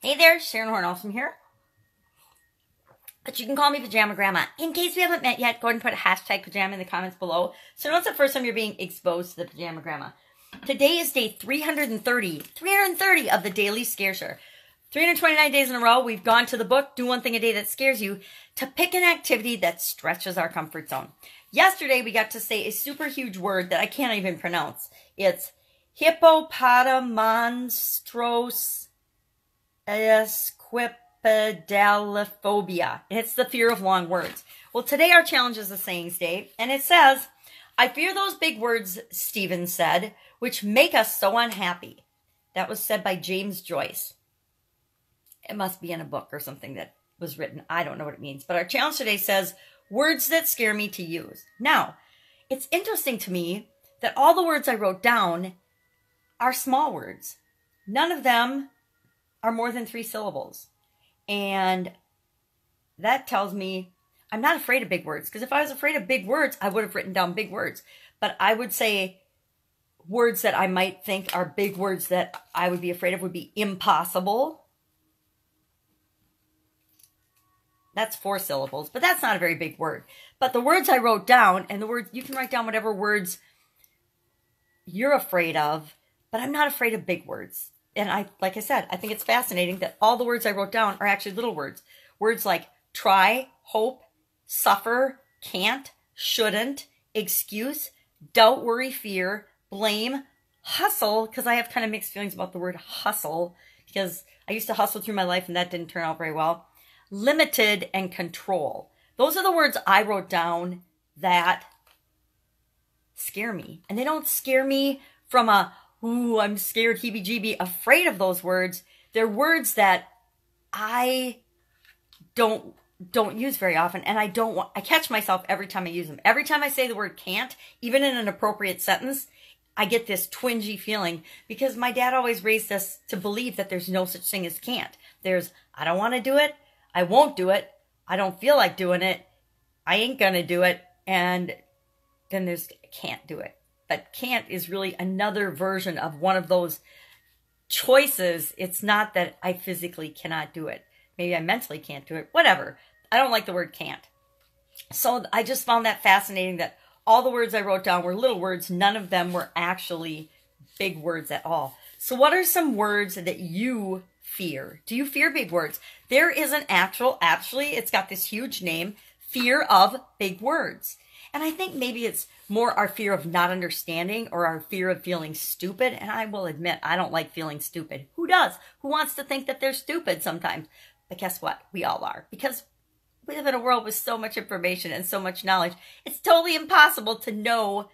Hey there, Sharon Horne-Ellstrom here. But you can call me Pajama Grandma. In case we haven't met yet, go ahead and put a hashtag pajama in the comments below. So know it's the first time you're being exposed to the Pajama Grandma. Today is day 330 of the Daily Scare Share. 329 days in a row, we've gone to the book, Do One Thing a Day That Scares You, to pick an activity that stretches our comfort zone. Yesterday, we got to say a super huge word that I can't even pronounce. It's hippopotamonstrosesquipedalophobia. It's the fear of long words. Well, today our challenge is the sayings day, and it says, I fear those big words, Stephen said, which make us so unhappy. That was said by James Joyce. It must be in a book or something that was written. I don't know what it means. But our challenge today says, words that scare me to use. Now, it's interesting to me that all the words I wrote down are small words. None of them are more than 3 syllables. And that tells me I'm not afraid of big words. Because if I was afraid of big words, I would have written down big words. But I would say words that I might think are big words that I would be afraid of would be impossible. That's 4 syllables, but that's not a very big word. But the words I wrote down, and the words, you can write down whatever words you're afraid of, but I'm not afraid of big words. And like I said, I think it's fascinating that all the words I wrote down are actually little words. Words like try, hope, suffer, can't, shouldn't, excuse, doubt, worry, fear, blame, hustle, because I have kind of mixed feelings about the word hustle, because I used to hustle through my life and that didn't turn out very well. Limited, and control. Those are the words I wrote down that scare me. And they don't scare me from a, ooh, I'm scared, heebie-jeebie, afraid of those words. They're words that I don't use very often, and I catch myself every time I use them. Every time I say the word can't, even in an appropriate sentence, I get this twingy feeling because my dad always raised us to believe that there's no such thing as can't. There's, I don't want to do it. I won't do it. I don't feel like doing it. I ain't gonna do it. And then there's can't do it. But can't is really another version of one of those choices. It's not that I physically cannot do it. Maybe I mentally can't do it. Whatever. I don't like the word can't. So I just found that fascinating that all the words I wrote down were little words. None of them were actually big words at all. So what are some words that you fear? Do you fear big words? There is an actually, it's got this huge name, fear of big words. And I think maybe it's more our fear of not understanding or our fear of feeling stupid. And I will admit, I don't like feeling stupid. Who does? Who wants to think that they're stupid sometimes? But guess what? We all are. Because we live in a world with so much information and so much knowledge. It's totally impossible to know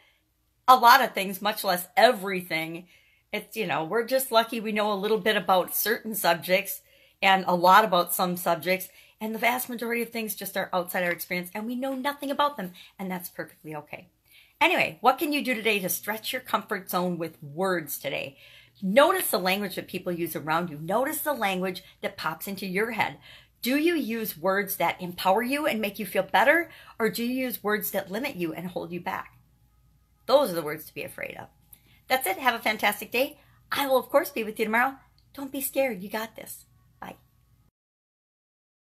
a lot of things, much less everything. It's, we're just lucky we know a little bit about certain subjects and a lot about some subjects. And the vast majority of things just are outside our experience and we know nothing about them. And that's perfectly okay. Anyway, what can you do today to stretch your comfort zone with words today? Notice the language that people use around you. Notice the language that pops into your head. Do you use words that empower you and make you feel better? Or do you use words that limit you and hold you back? Those are the words to be afraid of. That's it. Have a fantastic day. I will, of course, be with you tomorrow. Don't be scared. You got this.